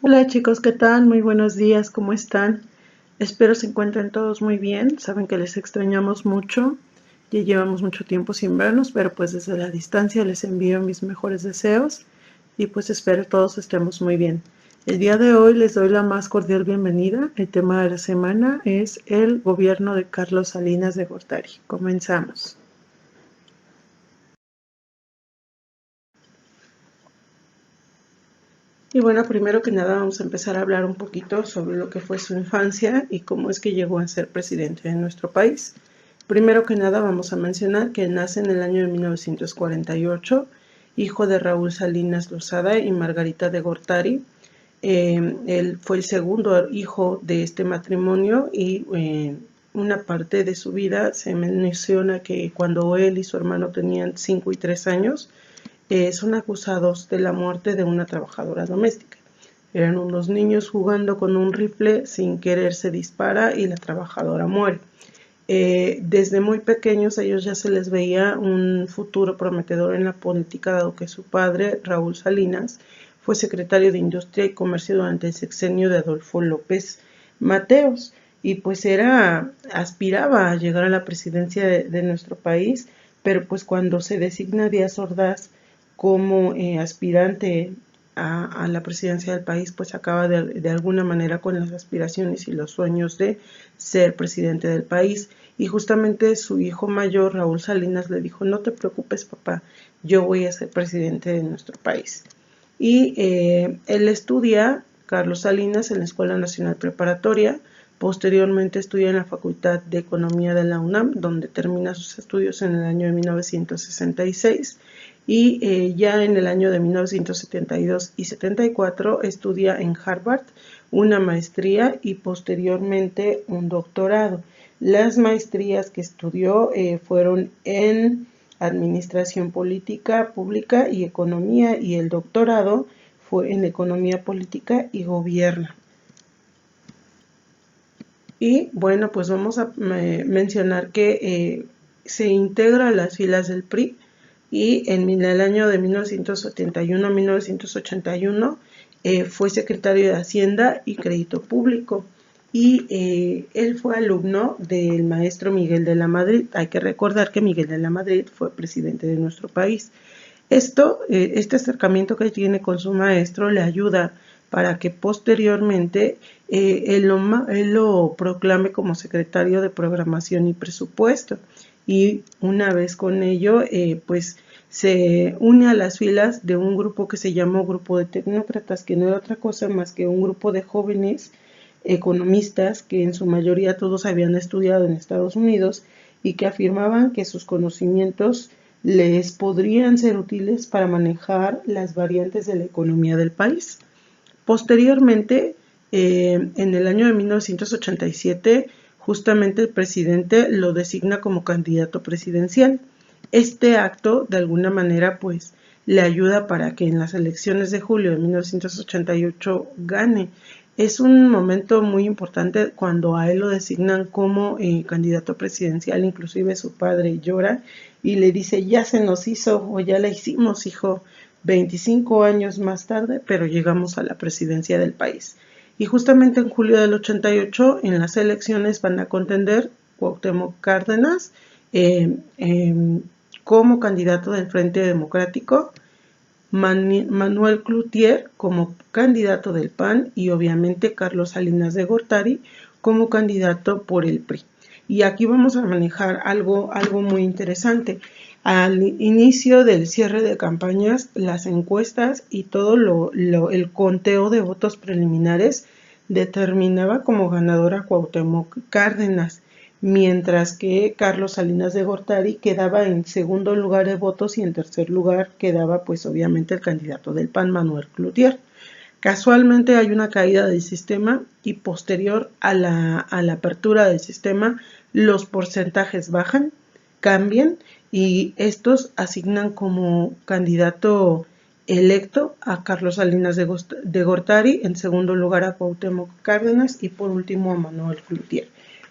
Hola chicos, ¿qué tal? Muy buenos días, ¿cómo están? Espero se encuentren todos muy bien. Saben que les extrañamos mucho. Ya llevamos mucho tiempo sin vernos, pero pues desde la distancia les envío mis mejores deseos y pues espero todos estemos muy bien. El día de hoy les doy la más cordial bienvenida. El tema de la semana es el gobierno de Carlos Salinas de Gortari. Comenzamos. Y bueno, primero que nada vamos a empezar a hablar un poquito sobre lo que fue su infancia y cómo es que llegó a ser presidente de nuestro país. Primero que nada vamos a mencionar que nace en el año de 1948, hijo de Raúl Salinas Lozada y Margarita de Gortari. Él fue el segundo hijo de este matrimonio y una parte de su vida se menciona que cuando él y su hermano tenían 5 y 3 años, son acusados de la muerte de una trabajadora doméstica. Eran unos niños jugando con un rifle, sin querer se dispara y la trabajadora muere. Desde muy pequeños a ellos ya se les veía un futuro prometedor en la política, dado que su padre, Raúl Salinas, fue secretario de Industria y Comercio durante el sexenio de Adolfo López Mateos y pues aspiraba a llegar a la presidencia de nuestro país, pero pues cuando se designa Díaz Ordaz como aspirante a la presidencia del país, pues acaba de alguna manera con las aspiraciones y los sueños de ser presidente del país. Y justamente su hijo mayor, Raúl Salinas, le dijo, no te preocupes papá, yo voy a ser presidente de nuestro país. Y él estudia, Carlos Salinas, en la Escuela Nacional Preparatoria. Posteriormente estudia en la Facultad de Economía de la UNAM, donde termina sus estudios en el año de 1966 y ya en el año de 1972 y 74 estudia en Harvard una maestría y posteriormente un doctorado. Las maestrías que estudió fueron en Administración Política Pública y Economía, y el doctorado fue en Economía Política y Gobierno. Y bueno, pues vamos a mencionar que se integra a las filas del PRI y en el año de 1971 a 1981 fue secretario de Hacienda y Crédito Público. Y él fue alumno del maestro Miguel de la Madrid. Hay que recordar que Miguel de la Madrid fue presidente de nuestro país. Este acercamiento que tiene con su maestro le ayuda para que posteriormente él lo proclame como secretario de Programación y Presupuesto. Y una vez con ello, pues se une a las filas de un grupo que se llamó Grupo de Tecnócratas, que no era otra cosa más que un grupo de jóvenes economistas que en su mayoría todos habían estudiado en Estados Unidos y que afirmaban que sus conocimientos les podrían ser útiles para manejar las variantes de la economía del país. Posteriormente, en el año de 1987, justamente el presidente lo designa como candidato presidencial. Este acto, de alguna manera, pues le ayuda para que en las elecciones de julio de 1988 gane. Es un momento muy importante cuando a él lo designan como candidato presidencial, inclusive su padre llora y le dice, ya se nos hizo o ya la hicimos, hijo, 25 años más tarde, pero llegamos a la presidencia del país. Y justamente en julio del 88, en las elecciones van a contender Cuauhtémoc Cárdenas como candidato del Frente Democrático, Manuel Cloutier como candidato del PAN y obviamente Carlos Salinas de Gortari como candidato por el PRI. Y aquí vamos a manejar algo muy interesante. Al inicio del cierre de campañas, las encuestas y todo el conteo de votos preliminares determinaba como ganadora Cuauhtémoc Cárdenas, mientras que Carlos Salinas de Gortari quedaba en segundo lugar de votos y en tercer lugar quedaba pues obviamente el candidato del PAN, Manuel Cloutier. Casualmente hay una caída del sistema y posterior a la apertura del sistema los porcentajes bajan, cambian y estos asignan como candidato electo a Carlos Salinas de Gortari, en segundo lugar a Cuauhtémoc Cárdenas y por último a Manuel Cloutier.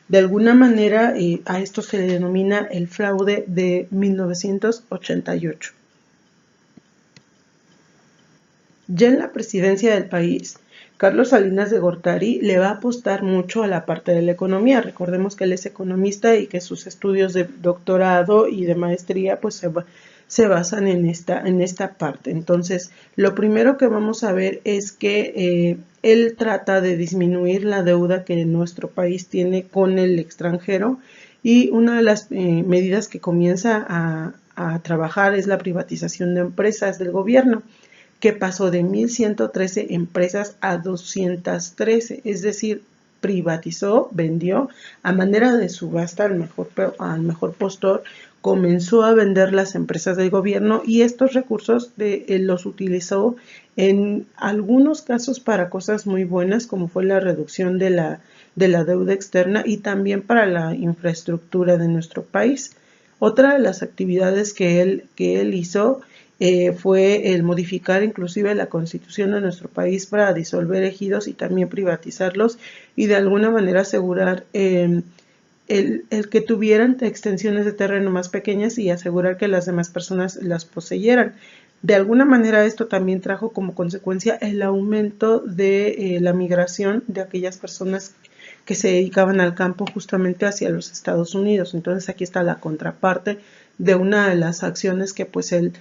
De alguna manera a esto se le denomina el fraude de 1988. Ya en la presidencia del país, Carlos Salinas de Gortari le va a apostar mucho a la parte de la economía. Recordemos que él es economista y que sus estudios de doctorado y de maestría pues se basan en esta parte. Entonces, lo primero que vamos a ver es que él trata de disminuir la deuda que nuestro país tiene con el extranjero, y una de las medidas que comienza a trabajar es la privatización de empresas del gobierno, que pasó de 1.113 empresas a 213, es decir, privatizó, vendió a manera de subasta al mejor postor, comenzó a vender las empresas del gobierno, y estos recursos los utilizó en algunos casos para cosas muy buenas, como fue la reducción de la deuda externa y también para la infraestructura de nuestro país. Otra de las actividades que él hizo fue el modificar inclusive la constitución de nuestro país para disolver ejidos y también privatizarlos, y de alguna manera asegurar el que tuvieran extensiones de terreno más pequeñas y asegurar que las demás personas las poseyeran. De alguna manera esto también trajo como consecuencia el aumento de la migración de aquellas personas que se dedicaban al campo justamente hacia los Estados Unidos. Entonces aquí está la contraparte de una de las acciones que pues él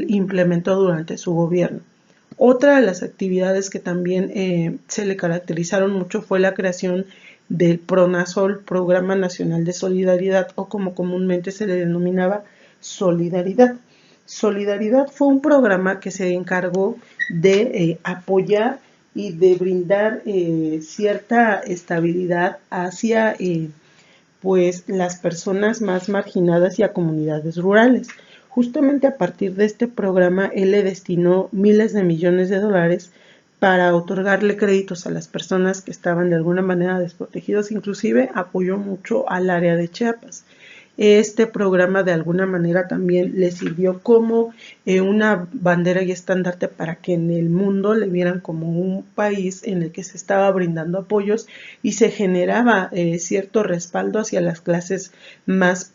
implementó durante su gobierno. Otra de las actividades que también se le caracterizaron mucho fue la creación del PRONASOL, Programa Nacional de Solidaridad, o como comúnmente se le denominaba, Solidaridad. Solidaridad fue un programa que se encargó de apoyar y de brindar cierta estabilidad hacia pues las personas más marginadas y a comunidades rurales. Justamente a partir de este programa, él le destinó miles de millones de dólares para otorgarle créditos a las personas que estaban de alguna manera desprotegidos. Inclusive apoyó mucho al área de Chiapas. Este programa de alguna manera también le sirvió como una bandera y estandarte para que en el mundo le vieran como un país en el que se estaba brindando apoyos y se generaba cierto respaldo hacia las clases más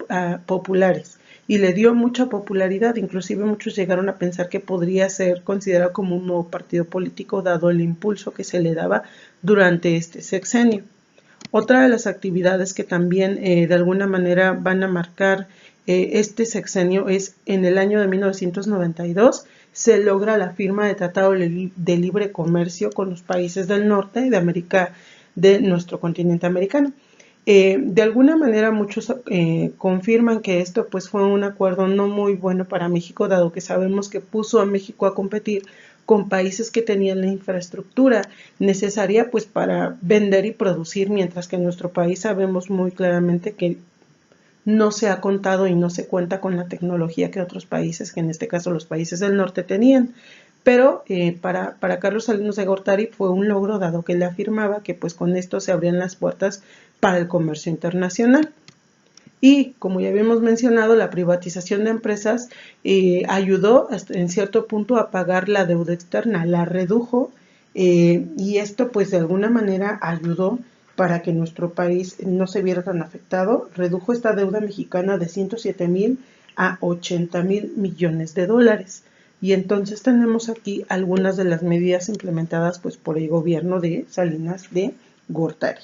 populares. Y le dio mucha popularidad, inclusive muchos llegaron a pensar que podría ser considerado como un nuevo partido político dado el impulso que se le daba durante este sexenio. Otra de las actividades que también de alguna manera van a marcar este sexenio es en el año de 1992 se logra la firma de Tratado de Libre Comercio con los países del norte de América, de nuestro continente americano. De alguna manera muchos confirman que esto pues fue un acuerdo no muy bueno para México, dado que sabemos que puso a México a competir con países que tenían la infraestructura necesaria pues para vender y producir, mientras que en nuestro país sabemos muy claramente que no se ha contado y no se cuenta con la tecnología que otros países, que en este caso los países del norte, tenían. Pero para Carlos Salinas de Gortari fue un logro, dado que él afirmaba que pues con esto se abrían las puertas para el comercio internacional. Y como ya habíamos mencionado, la privatización de empresas ayudó hasta en cierto punto a pagar la deuda externa, la redujo, y esto pues de alguna manera ayudó para que nuestro país no se viera tan afectado. Redujo esta deuda mexicana de 107,000 a 80,000 millones de dólares. Y entonces tenemos aquí algunas de las medidas implementadas pues por el gobierno de Salinas de Gortari.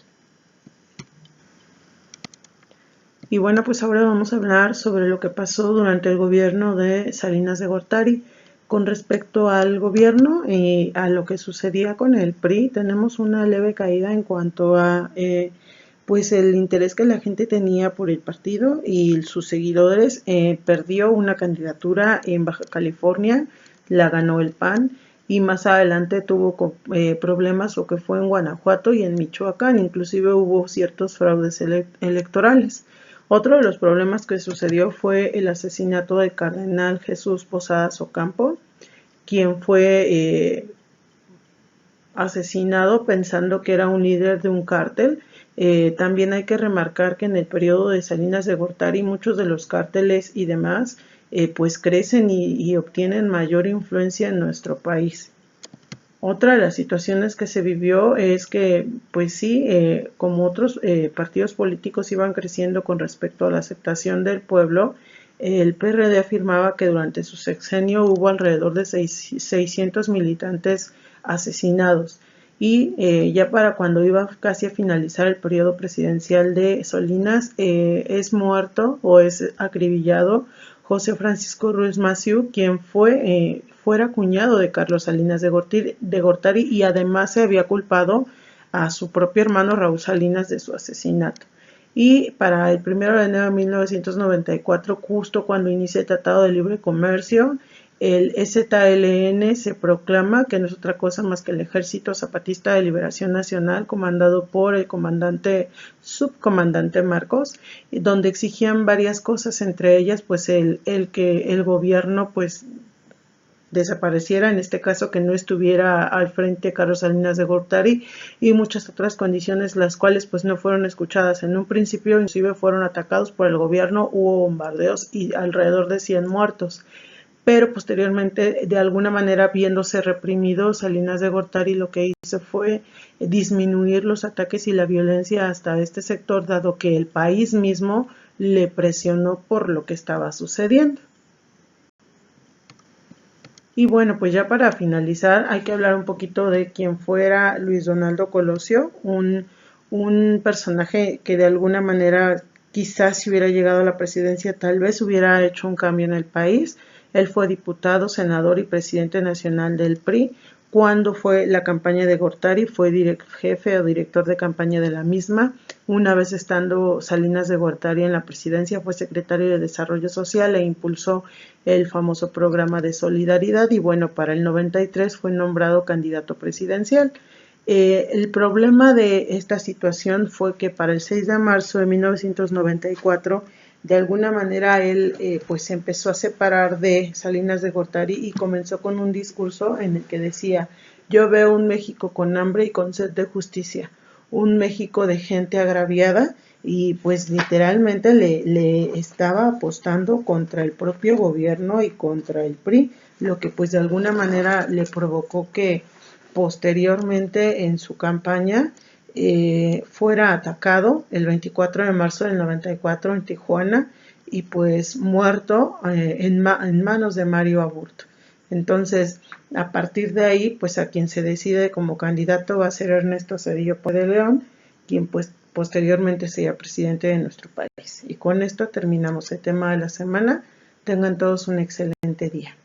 Y bueno, pues ahora vamos a hablar sobre lo que pasó durante el gobierno de Salinas de Gortari. Con respecto al gobierno y a lo que sucedía con el PRI, tenemos una leve caída en cuanto a pues el interés que la gente tenía por el partido y sus seguidores. Perdió una candidatura en Baja California, la ganó el PAN, y más adelante tuvo problemas lo que fue en Guanajuato y en Michoacán. Inclusive hubo ciertos fraudes electorales. Otro de los problemas que sucedió fue el asesinato del cardenal Jesús Posadas Ocampo, quien fue asesinado pensando que era un líder de un cártel. También hay que remarcar que en el periodo de Salinas de Gortari muchos de los cárteles y demás pues crecen y obtienen mayor influencia en nuestro país. Otra de las situaciones que se vivió es que, pues sí, como otros partidos políticos iban creciendo con respecto a la aceptación del pueblo, el PRD afirmaba que durante su sexenio hubo alrededor de 600 militantes asesinados y ya para cuando iba casi a finalizar el periodo presidencial de Salinas, es muerto o es acribillado José Francisco Ruiz Massieu, quien fuera cuñado de Carlos Salinas de Gortari y además se había culpado a su propio hermano Raúl Salinas de su asesinato. Y para el 1 de enero de 1994, justo cuando inicia el Tratado de Libre Comercio, el EZLN se proclama, que no es otra cosa más que el Ejército Zapatista de Liberación Nacional, comandado por el subcomandante Marcos, donde exigían varias cosas, entre ellas pues el que el gobierno pues desapareciera, en este caso que no estuviera al frente Carlos Salinas de Gortari, y muchas otras condiciones, las cuales pues no fueron escuchadas. En un principio inclusive fueron atacados por el gobierno, hubo bombardeos y alrededor de 100 muertos, pero posteriormente, de alguna manera, viéndose reprimido, Salinas de Gortari lo que hizo fue disminuir los ataques y la violencia hasta este sector, dado que el país mismo le presionó por lo que estaba sucediendo. Y bueno, pues ya para finalizar hay que hablar un poquito de quién fuera Luis Donaldo Colosio, un personaje que de alguna manera quizás si hubiera llegado a la presidencia tal vez hubiera hecho un cambio en el país. Él fue diputado, senador y presidente nacional del PRI. Cuando fue la campaña de Gortari, fue jefe o director de campaña de la misma. Una vez estando Salinas de Gortari en la presidencia, fue secretario de Desarrollo Social e impulsó el famoso programa de solidaridad y bueno, para el 93 fue nombrado candidato presidencial. El problema de esta situación fue que para el 6 de marzo de 1994 de alguna manera él pues se empezó a separar de Salinas de Gortari y comenzó con un discurso en el que decía: yo veo un México con hambre y con sed de justicia, un México de gente agraviada, y pues literalmente le estaba apostando contra el propio gobierno y contra el PRI, lo que pues de alguna manera le provocó que posteriormente en su campaña fuera atacado el 24 de marzo del 94 en Tijuana y pues muerto en manos de Mario Aburto. Entonces, a partir de ahí, pues a quien se decide como candidato va a ser Ernesto Zedillo de León, quien pues posteriormente sería presidente de nuestro país. Y con esto terminamos el tema de la semana. Tengan todos un excelente día.